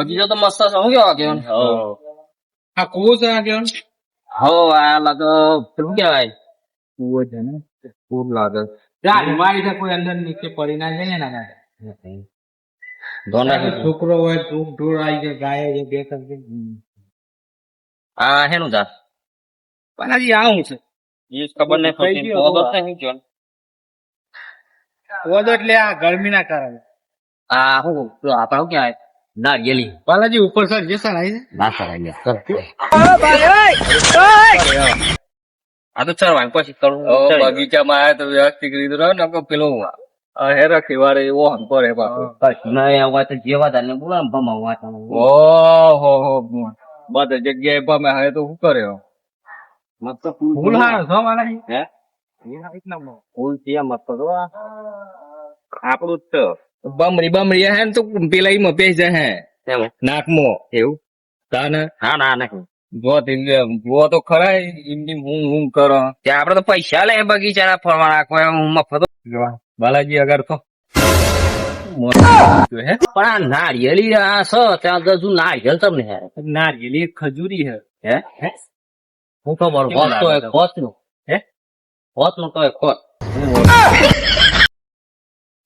બગીચો તો મસ્ત છે શું કેવા કેવું આ કુવો છે આ કેવું હો આ લાગે શું કેવાય કુવો છે ને ખૂબ લાગે મારી તો કોઈ અંદર નીચે પડી ના જાય ને ના ધોના છોકરો હોય ઢોર આવી જાય ગાય છે બે કરી આ હેનું જા પણ હજી આવું છે એ ખબર નહીં પડતી પોદો નહીં જોન પોદો એટલે આ ગરમી ના કારણે આ હું આપણે શું કહેવાય નારિયેલી બાલાજી ઉપર સર જે સર આવી ના કરાય આ તો ચરવાય પછી કરું બગીચામાં આવ્યા તો વ્યવસ્થિત રીતે રહ્યો ને પેલું હેરા ખીવારે એવો હંકો રે પાછો નહીં આવા તો જેવા તાને બોલા ભમાવા ઓહો બધા જગ્યાએ પામે હવે તો શું કરે મસ્ત ફૂલ હા છો મારા હે ફૂલ છે મસ્ત તો આપણું જ તો બમરી હે ને તો પેલા ઈમાં પેસ જાય હે એમ નાકમાં એવું તાને હા ના નહીં જો તો ખરા ઇન્ડી હું કરો ત્યાં આપડે તો પૈસા લે બગીચા ફરવાના કોઈ મફત બાલાજી અગર તો હે પણ આ નારિયેલી આ છે ત્યાં હજુ નારિયેલ તમને હે નારિયેલી ખજૂરી હે હે હું ખબર હોત તો ખોત નું હે હોત નું તો ખોત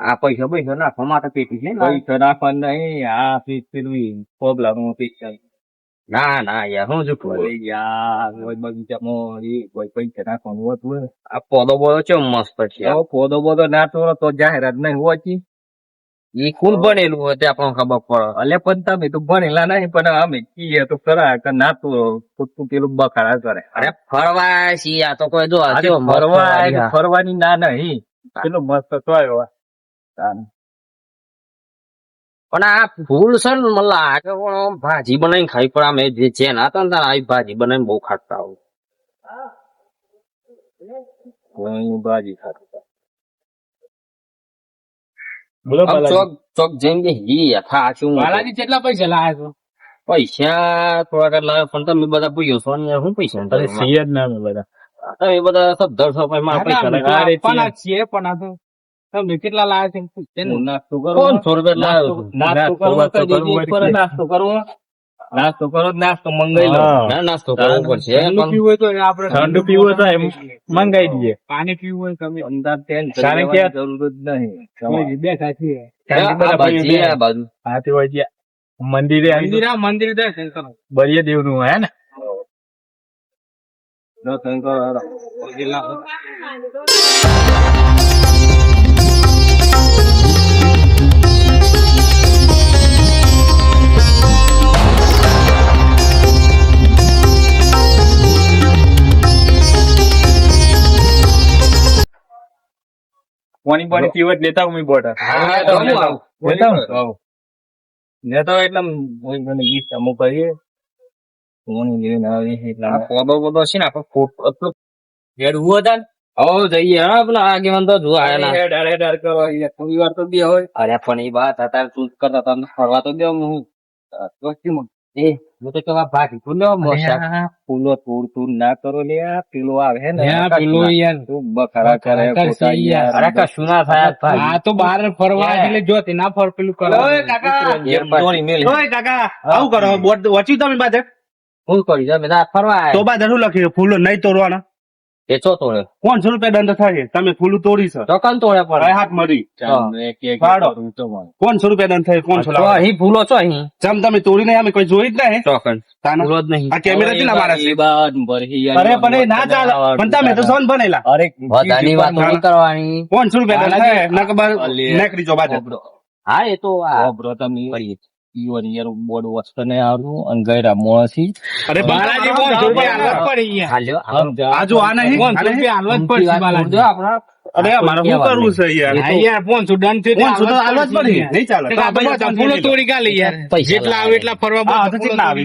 આ પૈસા નાખવા માટે પેટી છે ને પૈસા નાખવાનું નહીં આ પેલું પ્રોબ્લેમ પૈસા ના યાર હું શું કરું યાર બગીચામાં કોઈ પૈસા નાખવાનું હોતું આ પોદો બોદો છે મસ્ત છે પોદો બોદો ના તોડો તો જાહેરાત નહીં હોતી એ કોણ બનેલું હોય તે આપણને ખબર પડે અલે પણ તમે તો ભણેલા નહીં પણ અમે કીએ તો ખરા કે ના તો તું પેલું બખાડા કરે અરે ફરવા છીએ આ તો કોઈ જો ફરવાની ના નહીં પેલું મસ્ત તો આવ્યો પણ આ ફૂલ છે ને મને લાગે પણ ભાજી બનાવીને ખાઈ પણ અમે જે છે ને હતા ને આવી ભાજી બનાવીને બહુ ખાતા આવું ભાજી ખાતા ચોક જઈને હી ખાશું બાલાજી કેટલા પૈસા લાયા છો પૈસા થોડા લાવે પણ તમે બધા પૂછ્યો છો ને શું પૈસા સિયર ના બધા તમે બધા 1700 પૈસા છીએ પણ આ તો તમે કેટલા લાયા છે નાસ્તો કરો 500 રૂપિયા લાવ્યો નાસ્તો કરો નાસ્તો મંગાઈ લો નાસ્તો કરવો પડશે પીવું હોય તો આપણે ઠંડુ પીવું હોય તો મંગાઈ દઈએ પાણી પીવું હોય તમે અંદર તેલ કારણ કે જરૂર જ નહીં બેઠા છીએ બાજુ હાથી હોય મંદિરે દર્શન કરો બળીએ દેવ નું હે ને દર્શન કરો પાણી પીવત લેતા હું બોટા લેતા એટલે ગીત અમુક કરીએ પાણી લઈને આવી એટલે પોદો બોદો છે ને આપણે ફોટો હેડ હું હતા જઈએ હા પેલા આગેવાન તો જોવા આયા હેડ કરો થોડી વાર તો બે હોય અરે પણ એ વાત અત્યારે તું કરતા તમને ફરવા તો દે હું એ હું તો કેવા ભાગી ફૂલો ફૂલો તું ના કરો લે પેલો આવે ને પેલો યાર તું બખરા કરે અરે કશું ના થાય આ તો બહાર ફરવા એટલે જો તે ના ફર પેલું કરો કાકા આવું કરો વચ્યું તમે બાજે શું કરી તમે ફરવા તો બાજુ શું લખ્યું ફૂલો નહીં તોડવાના એ ચો તોડે 500 રૂપિયા દંડ થાય તમે ફૂલ તોડી છે તો કન તોડે પડે હાથ મરી 500 રૂપિયા દંડ થાય 500 અહીં ફૂલો છો અહીં જમ તમે તોડી નહીં અમે કોઈ જોઈ જ નહીં ચોકન ફૂલો જ નહીં આ કેમેરા થી મારા અરે પણ એ ના ચાલે પણ તમે તો સોન બનેલા અરે બધાની વાત નહીં કરવાની 500 રૂપિયા દંડ થાય ના ખબર નેકરી જો બાજુ હા એ તો બ્રો તમે ઈવન બોર્ડ વસ્તુ ને આવરું અંગેરા મોળસી અરે બાલાજી 500 રૂપિયા હાલત પડી હાલ્યો આજુ આ નહીં 500 રૂપિયા હાલત પડી બાલાજી આપણા અરે મારે શું કરવું છે યાર યાર 500 ડન છે 500 તો હાલત પડી નહીં ચાલે તો આપણે ફૂલો તોડી ગાલી યાર જેટલા આવે એટલા ફરવા બહુ કેટલા આવે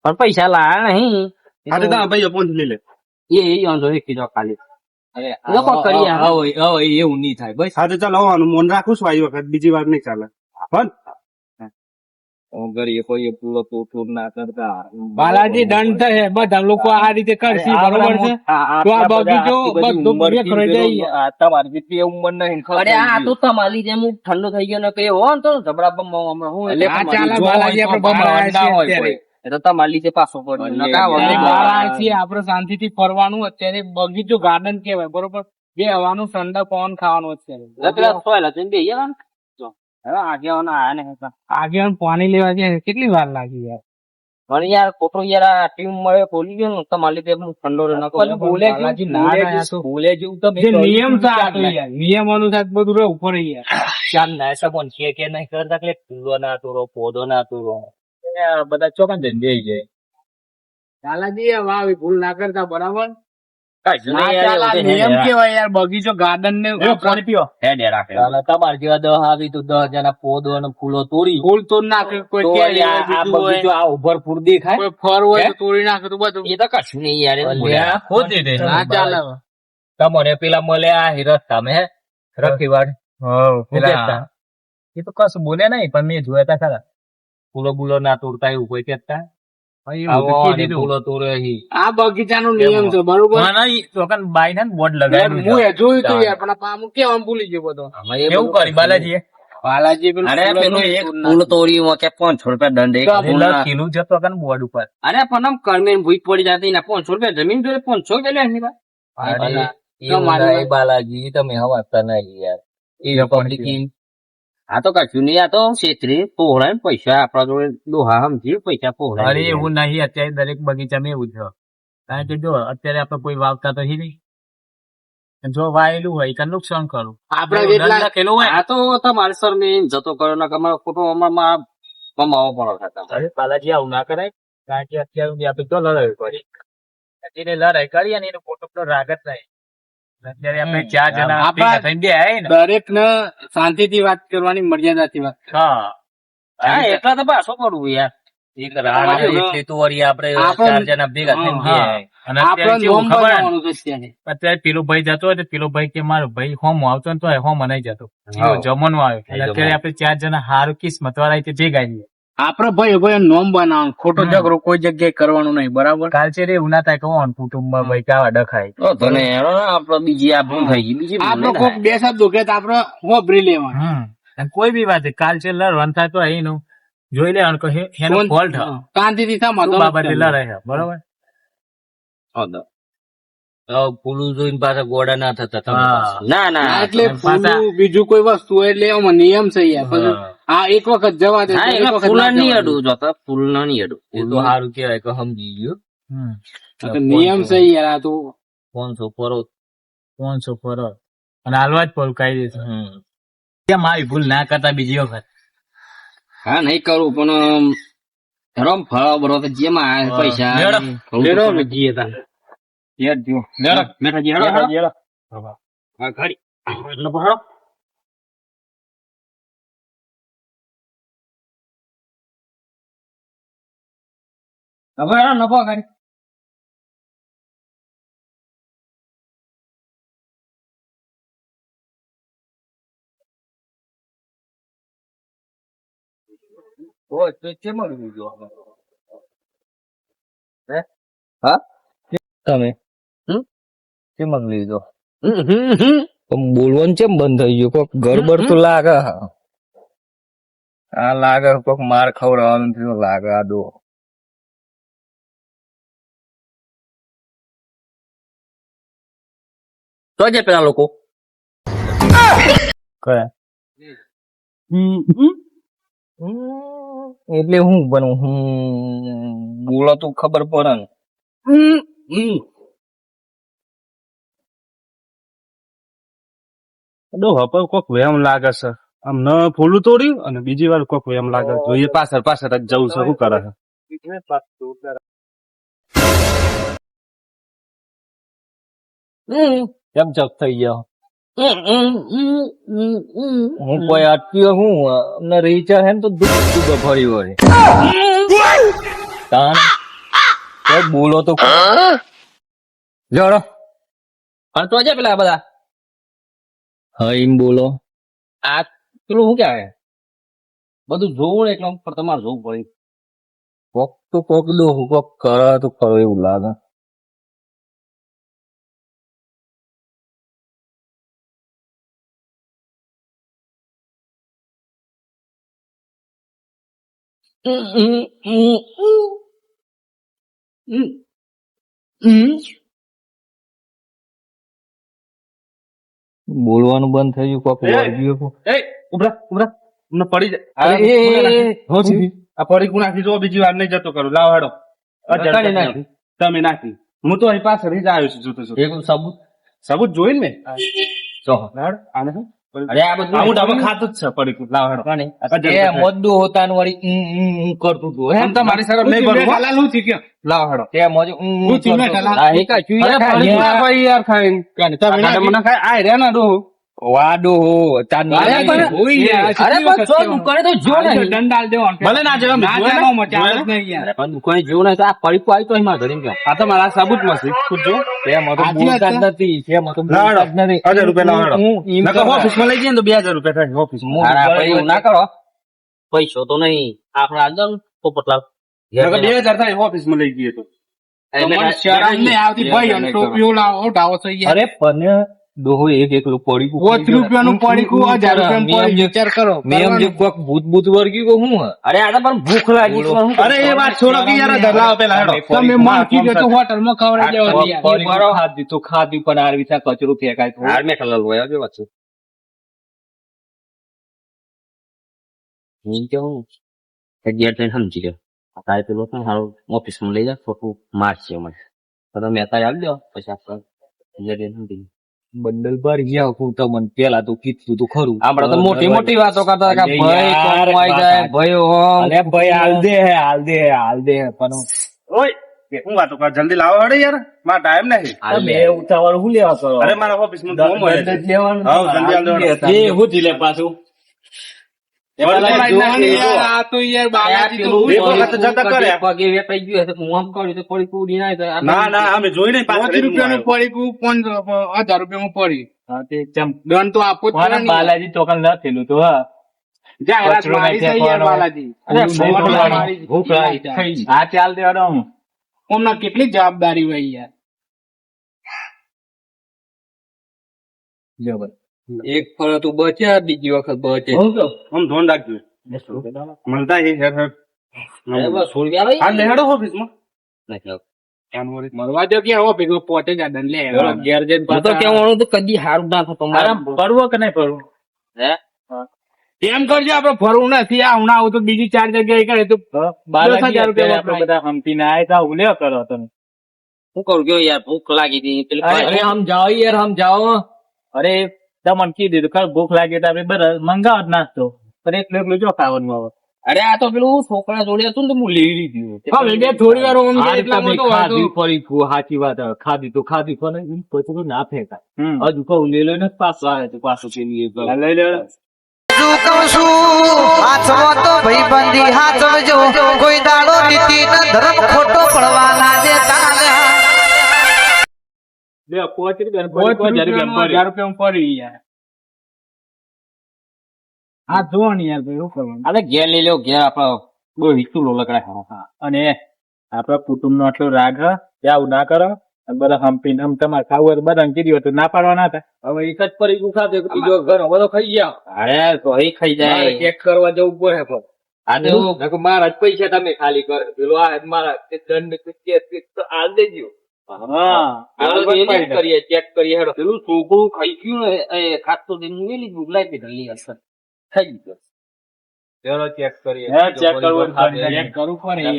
પણ પૈસા લાયા નહીં આ તો ભાઈ 500 લઈ લે એ અંજો એક કીધો ખાલી લોકો કરી એવું નહીં થાય બસ હા તો ચાલો આવવાનું મન રાખું છું આ વખત બીજી વાર નહીં ચાલે પણ બાલાજી દંડ થશે બધા લોકો આ રીતે કરશે બરોબર છે તો આ બગીચો બધો બેક રહી જાય. અરે આ તો તમારી જેમ ઠંડો થઈ ગયો ને કઈ હો ને તો જબરા બમ હમણાં હું એટલે આ ચાલે બાલાજી આપણે બમાડ્યા છીએ અત્યારે. એ તો તમારી જે પાછો પડ્યો નકા આપણે વળી બહાર આવ્યા છીએ, આપણે શાંતિથી ફરવાનું અત્યારે બગીચો ગાર્ડન કહેવાય બરોબર. બે હવાનું ઠંડા પવન ખાવાનું અત્યારે. પેલા સોયલા જઈને બેહી ગયા ને જો હવે આગેવાનો આયા ને હતા. આગળ પાણી લેવા ગયા કેટલી વાર લાગી યાર. પણ યાર ખોટો યાર આ ટીમ મળે ખોલી ગયો ને તમારી લીધે હું ઠંડો રે નકો બાલાજી ના રહ્યા તો. ભૂલે જેવું તમે જે નિયમ છે આ તો યાર, નિયમ અનુસાર બધું રહે ઉપર યાર. ચાર ના સબન છે કે નહીં કરતા કે ફૂલો ના તોરો પોદો ના તોરો બધા ચોકન જઈને બેહી જાય. બાલાજી આ વાવ ભૂલ ના કરતા બરાબર. કાંઈ ના નહીં ચાલે, આ યાર, નિયમ કેવાય યાર બગીચો ગાર્ડન ને પાણી પીઓ હેડે રાખે તમારે જેવા 10 આવી તો 10 જણા પોદો અને ફૂલો તોડી ફૂલ તો નાખે કોઈ તો કેરી યાર હોય, આ બીજું હોય, બગીચો આ ઉભરપૂર દેખાય કોઈ ફળ હોય હે? તો તોડી નાખે તો બધું એ તો કશું નહીં યાર એ બોલ્યા. ખોદી દે ના ચાલે હવે. તમને પેલા મળ્યા રસ્તા મેં રખીવાડ પેલા એ તો કશું બોલે નહીં પણ મેં જોયા તા ખરા ફૂલો બુલો ના તોડતા એવું કોઈ કેતા ફૂલો તોડે આ બગીચાનો નિયમ છે બરોબર. બાઈ ને બોર્ડ હું એ જોયું તું યાર પણ આ પામું કેવા ભૂલી ગયો બધો. એવું કરી બાલાજી બાલાજી પેલું અરે ફૂલો પેલું નું એક ફૂલ ફૂલ તોડ્યું કે 500 રૂપિયા દંડ એક તો ફૂલ લખેલું જતો કે બોર્ડ ઉપર અરે પણ આમ કરમીન ભૂઈ પડી જતી ને 500 રૂપિયા જમીન જોડે 500 રૂપિયા લે એની તમારે બાલાજી તમે હવાતા નહીં યાર એ પબ્લિક આ તો કશું નહીં આ તો છેતરી પોહળાય ને પૈસા આપડા જોડે દોહા સમજી પૈસા પોહળાય અરે એવું નહીં અત્યારે દરેક બગીચામાં એવું છે કારણ કે જો અત્યારે આપણે કોઈ વાવતા તો નહીં જો વાયેલું હોય કે નુકસાન કરું આપડા જેટલા લખેલું હોય આ તો તમારે સર મેં જતો કર્યો ને અમારો ખોટો અમારમાં કમાવો પડો થતા અરે બાલાજી આવું ના કરાય કારણ કે અત્યારે સુધી આપણે તો લડાઈ કરી જેને લડાઈ કરીએ ને એનો ખોટો રાગ જ નહીં અત્યારે આપણે 4 જણા આપણા ભેગા થઈને બે આય ને દરેક ને શાંતિથી વાત કરવાની મર્યાદાથી વાત. હા હા એટલા તો પાછો પડવું યાર એક રાડ એટલી તો વળી આપણે આપણે 4 જણા ભેગા થઈને બે હા. અને આપડે અત્યારે કેવું નોમ ખબર હે? બનાવવાનું છે અત્યારે. અત્યારે પેલો ભાઈ જતો હોય તો પેલો ભાઈ કે મારો ભાઈ હોમ આવતો ને તો હોમ નહીં જતો હા. જમવાનું આવ્યો એટલે અત્યારે આપણે 4 જણા હારું કિસ્મત વાળા તે ભેગા છીએ. આપડે ભાઈ ભાઈ નોમ બનાવવાનું, ખોટો હમ. ઝઘડો કોઈ જગ્યાએ કરવાનું નહીં બરાબર. કાલ છે રે એવું ના થાય કહો કુટુંબમાં ભાઈ કાવા ડખાય તો તને હેરો ને આપડે બીજી આ ભૂલ થઈ ગઈ બીજી ભૂલ આપડે નહીં કોક થાય. બે શબ્દો કે તો આપડે વાપરી લેવાનું. અને કોઈ બી વાત કાલ છે લડવાનું થાય તો એનું જોઈ લેવાનું કે એનો ફોલ્ટ શાંતિથી સમાધાન બાબતે કરવાનું. લડાય છે બરોબર હા, તો ફૂલું જોઈને પાછા ગોળા ના થતા તમે હા. પાછા. ના ના હા, એટલે પાછા- ફૂલું બીજું કોઈ વસ્તુ હોય એટલે એમાં નિયમ છે યાર. પછી આ એક વખત જવા દે, હા એક એમાં વખત ફૂલ ના નહીં જવા દે. અડું જોતા ફૂલ ના નહીં અડું એ તો સારું કેવાય કે સમજી ગયો હમ. આ તો નિયમ છે યાર. આ તો 500 પરો 500 પર અને હાલવા જ પડું કાઢી દેશું કેમ આવી ભૂલ ના કરતા બીજી વખત હા નહીં કરું પણ રમ ફળો બરો જેમાં આ પૈસા લેડો. લેડો અમે જઈએ તાન. યાદ જો મેઠાજી હેડો હા ખરી એટલે હેડો હવે હેડો નફો ખરી ઓય તો કેમ આવ્યું જો હે હા તમે કેમ લીધો પણ બોલવાનું કેમ બંધ થઈ ગયું કોક ગડબડ તો લાગે આ લાગે કોક માર ખવડાવવાનું થયું લાગે આ દો તો જે પેલા લોકો કયા એટલે હું બનું બોલો તો ખબર પડે ને હવે કોક વેમ લાગે છે આમ ન ફૂલું તોડ્યું અને બીજી વાર કોક વેમ લાગે છે. જોઈએ પાછળ પાછળ જ જવું છે શું કરે છે કેમ ચક થઈ ગયો હું કોઈ અટક્યો હું અમને રીચર હે ને તો દુઃખ દુઃખ ભર્યું હોય તાન કોઈ બોલો તો જોડો અને તો છે પેલા બધા હા એમ બોલો આ પેલું શું કહેવાય બધું જોવું ને એટલે પર તમારે જોવું પડે. કોક તો કોક ડોહું કોક કરે તો ખરો એવું લાગે. બોલવાનું બંધ થઈ ગયું કોક વળગ્યું. એ ઉભરા ઉભરા મને પડી જાય. અરે, આ પડી કુ નાખી જો બીજી વાર નહીં જતો કરું. લાવ હેડો. તમે નાખી. તમે નાખી. હું તો અહીં પાછળ જ આવ્યો છું જોતો જોતો. એક સબૂત. સબૂત જોઈને મેં. જો. આને શું? અરે આ બધું હું ડાબા ખાતું જ છે પડી કુ. લાવ હેડો. એ મોદું હોતાનું વળી કરતું હતું હે. આમ તો મારી સરળ નહીં ભરું. હલાલ હું થઈ ગયો. લાવ હેડો. તે મોજ હું ચૂમે ઢલાલ. આ એકા ચૂયા અરે ખાય. પડી કુ ના ભાઈ યાર ખાઈને. તમે નાખી. મને ખાય આય રે ના ડોહું. વાડો ચાંદ અરે પણ હોય યાર. અરે પણ જો તું કરે તો જો ને. દંડાલ દેવો ભલે ના જેવા ના જોયે જાણો ને. મજા આવે જ નહીં યાર. પણ કોઈ જેવું નહીં તો આ પડીકું આવ્યું તો એમાં ધરીને ગયો. આ તો મારા સાબુત માં છે. ખુદ જો. તેમાં તો સાચી વાત બોલતા જ છે. નથી. તેમાં તો ના, બોલતા જ નથી. 1000 રૂપિયા લાવો હેડો. હું એમ નકર કરા. ઓફિસ માં લઈ જઈએ ને તો 2000 રૂપિયા થાય ઓફિસ માં. હું અરે ઘરે ભાઈ એવું ના કરો. પૈસો તો નહીં આપણે આજે પોપટલાલ નકર 2000 થાય ઓફિસ માં લઈ જઈએ તો. તમને શરમ નહીં આવતી ભાઈ અને ટોપીઓ લાવો ઢાવો થઈ ગયા. અરે પણ ડોહો એક એકલું પડીકું 5 રૂપિયાનું પડીકું 1000 રૂપિયાનું પડીકું વિચાર કરો. મેં જે કોક ભૂત ભૂત વર્ગી ગયું હું હે? અરે આ તો પણ ભૂખ લાગી છે. હું અરે એ વાત છોડો કે યાર ધરલાવો પેલા હેડો. તમે મન કીધું તો હોટલમાં ખવડાવી દેવાની યાર. પડીકું ખાધું તો ખાધું પણ આ રીતે કચરું ફેંકાય તો. હાર મેઠલાલ હોય આવજો વાત છે. હું કેવું અગિયાર થઈને સમજી ગયો. તારે પેલો છે ને હારો ઓફિસમાં લઈ જા ખોટું મારશે મને. તો તમે અત્યારે આવી દો પછી આપણે અગિયાર થઈને સમજી ગયા. બંડલ ભરી ગયા હું તો મને પેલા તો કીધું તો ખરું. આપણે તો મોટી મોટી વાતો કરતા હતા કે અરે ભાઈ યાર, કોમ આવી જાય ભાઈ ઓમ. અરે ભાઈ હાલ દે પણ ઓય હું વાતો કર જલ્દી લાવો હેડો યાર. મારા ટાઈમ નહીં. તમે ઉતાવળ હું લેવા કરો? અરે મારા ઓફિસ માં ફોર્મ મળે છે. દંડ જ લેવાનું. હાઉ, જલ્દી આલ દેવાનું. એ હું જ લે પાછું. આ તો યાર બાલાજી તો એક વખત જતા કરે. પગે વેપાઈ ગયું હશે. હું આમ કર્યું તો પડી કુડી ના થાય. ના ના અમે જોઈ નહીં 5 રૂપિયાનું પડીકું 1000 રૂપિયામાં પડી. હા, તે ચમ. દંડ તો આપો જ મારા પડે ને. બાલાજી ચોકન લખેલું તો હા. જાહેરાત કચરો મારી છે નથી યાર ફેંકવાનો. બાલાજી. અરે ભૂખ ભૂખ લાગી. લાગી. ભૂખ લાગી. હા ચાલ દેવાનો હું. ઓમના કેટલી જવાબદારી હોય યાર. જબર. એક ફળ તું બચ્યા બીજી વખત બચે. આમ ધોન રાખજો. મળતા એ હેર હેર. અરે બસ છોડી આવે હા લે હેડો ઓફિસ માં. મળવા દો ક્યાં ઓફિસ માં પોતે જ આદન લે. ઘેર જઈને હું તો કહેવાનું તો કદી હારું ના થતું મારે. પડવો કે નહીં પડવું? હે? એમ કરજો આપડે ફરવું નથી આ હું આવું તો બીજી 4 જગ્યાએ કરે તો બાલાજી 10,000 રૂપિયા આપણે બધા હંપીને આયા તા ઉલ્યો કરો તમે. શું કરું ગયો યાર ભૂખ લાગી હતી પેલી અરે સમજાવો યાર સમજાવો. અરે તમને કીધું હતું ખરું ભૂખ લાગી તો આપણે બધા મંગાવો જ નાસ્તો. પણ એકલું જો ખાવાનું આવે. અરે આ તો પેલું છોકરા જોડે હતું ને તો હું લઈ લીધું. થોડી વાર ઊંઘ જાય એટલા તમે મોટો ખાધી હતો. ફરી સાચી વાત હવે. ખાધી તો ખાધી પણ પછી તો ના ફેંકાય. હજુ કહું લઈ લો ને પાછું આવે તો પાછું પેલી લઈ લે. શું કહું છું હાથવો તો ભાઈબંધી હાચવજો કોઈ દાડો નીતિ ન ધર્મ ખોટો પડવા ના દેતા લે 5 1000 રૂપિયા પડી યાર. હા જો ને યાર ભાઈ શું કરવાનું. અરે ઘેર લઈ લો ઘેર આપડે બહુ હિસ્સું લો લકડા. અને આપડા કુટુંબ નો આટલો રાગ હ કે આવું ના કરો. અને બધા હંપીને આમ તમારે ખાવું હોય તો બધા કીધું તો ના પાડવાના હતા. હવે એક જ પરી ખાતે બીજો ઘર બધો ખાઈ ગયા. અરે તો એ ખાઈ જાય. ચેક કરવા જવું પડે પણ. આ તો મારા જ પૈસા તમે ખાલી કરો. પેલો આ મારા દંડ હાલ દેજો. કરીએ ચેક કરીએ હેડો. પેલું છોકરું ખાઈ ગયું ને એ ખાતું લઈ લીધું લાઈ પીધું અસર થઈ ગયું. ચલો ચેક કરીએ. ચેક કરવું પડે.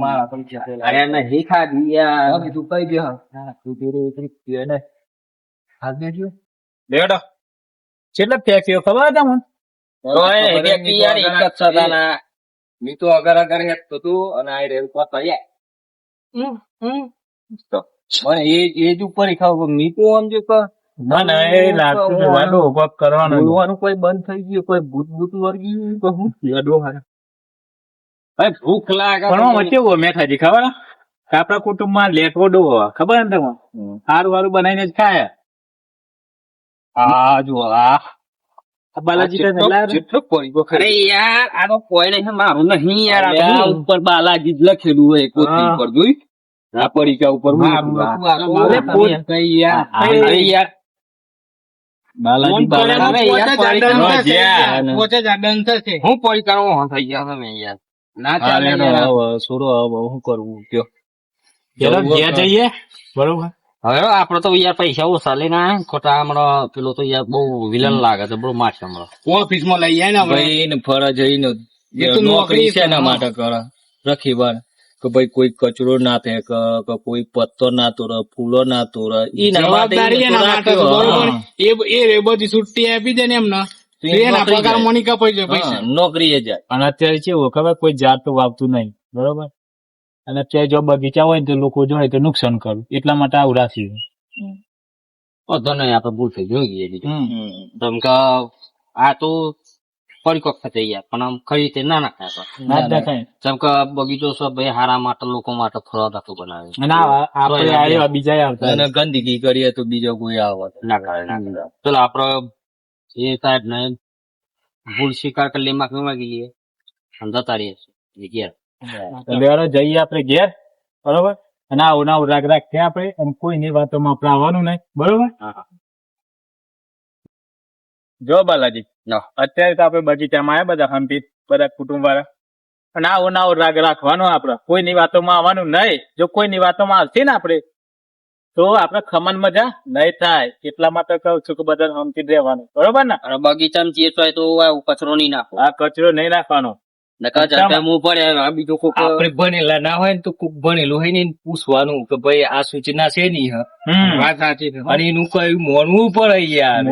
મારા પૈસા અરે નહીં ખાધી યાર. તું કઈ દે તું પીરે ને હાલ દેજો. લેડો કેટલા ફેંક્યો ખબર હતા મને? મી તો અગર હેઠતો તું અને આ રેલ પર તૈયાર. મને એ જ ઉપર ખાવ મી તો આમ જો ના ના એ લાગતું છે વાડો કોક કરવાનો. બોલવાનું કોઈ બંધ થઈ ગયું કોઈ ભૂત ભૂત વર્ગી તો હું યાદો હારે. ભાઈ ભૂખ લાગે પણ વચ્ચે એવો મેઠાજી ખબર હે? કે આપણા કુટુંબમાં લેટવો ડો ખબર ને તમે સારું સારું બનાવીને જ ખાય. આ જો આ બાલાજી જેટલો પડી અરે યાર આ તો કોઈ નહીં મારું નહીં યાર આ ઉપર બાલાજી જ લખેલું હોય કોથળી ઉપર જોઈ આ પડીકા ઉપર યાર બાલાજી હું પડી કરવા થઈ ગયા તમે યાર ના ચાલે છોડો શું કરવું કયો ઘેર જઈએ બરોબર હવે આપડે તો યાર પૈસા ઓછા લઈને આયા ખોટા હમણાં પેલો તો યાર બહુ વિલન લાગે છે બહુ મારશે હમણાં ઓફિસ માં લઈ જાય ને ભાઈ ફરજ જઈને નોકરી છે એના માટે કરે રખી વાર કે ભાઈ કોઈ કચરો ના ફેંક કે કોઈ પત્તો ના તોડે ફૂલો ના તોડે જવાબદારી એના માટે છે, બરોબર એ બધી છુટ્ટી આપી દે ને એમને એના પગાર મની કપાઈ જાય પૈસા નોકરી એ જાય અને અત્યારે કેવું ખબર કોઈ ઝાડ તો વાવતું નહીં બરોબર અને અત્યારે જો બગીચા હોય ને તો લોકો જોડે તો નુકસાન કરવું એટલા માટે આવું રાખ્યું વધો નહીં આપડે ભૂલ થઈ જોઈ તમ કે આ તો પરિપક્વ થઈ ગયા પણ આમ ખરી રીતે ના નાખાય ના જ દેખાય જેમ કે બગીચો છે ભાઈ હારા માટે લોકો માટે ફળદાતો બનાવે અને આપણે આવ્યા બીજા આવતા અને ગંદકી કરીએ તો બીજો કોઈ આવે ના કરે ચલો આપડે એ સાહેબ ને ભૂલ સ્વીકાર કરી માફી ગઈએ જતા રહીએ ઘેર લેવાડો જઈએ આપડે ઘેર બરોબર અને આવું ના રાગ રાખીએ આપડે અને કોઈની વાતોમાં આપણે આવવાનું નહીં બરોબર જો બાલાજી અત્યારે તો આપડે બગીચામાં આવ્યા બધા હંપી બધા કુટુંબ વાળા અને આવો ના રાગ રાખવાનો આપડે કોઈની વાતોમાં આવવાનું નહીં જો કોઈની વાતોમાં આવશે ને આપડે તો આપડે ખમણ મજા નહીં થાય એટલા માટે કહું છું કે બધા હંપી રહેવાનું બરોબર ને બગીચામાં જે તો કચરો નહીં નાખો આ કચરો નહીં નાખવાનો આપડે ભણેલા ના હોય ને તો કોક ભણેલું હોય ને પૂછવાનું કે ભાઈ આ સૂચના છે ની વાત સાચી છે અને એનું કઈ મોનવું પડે યાર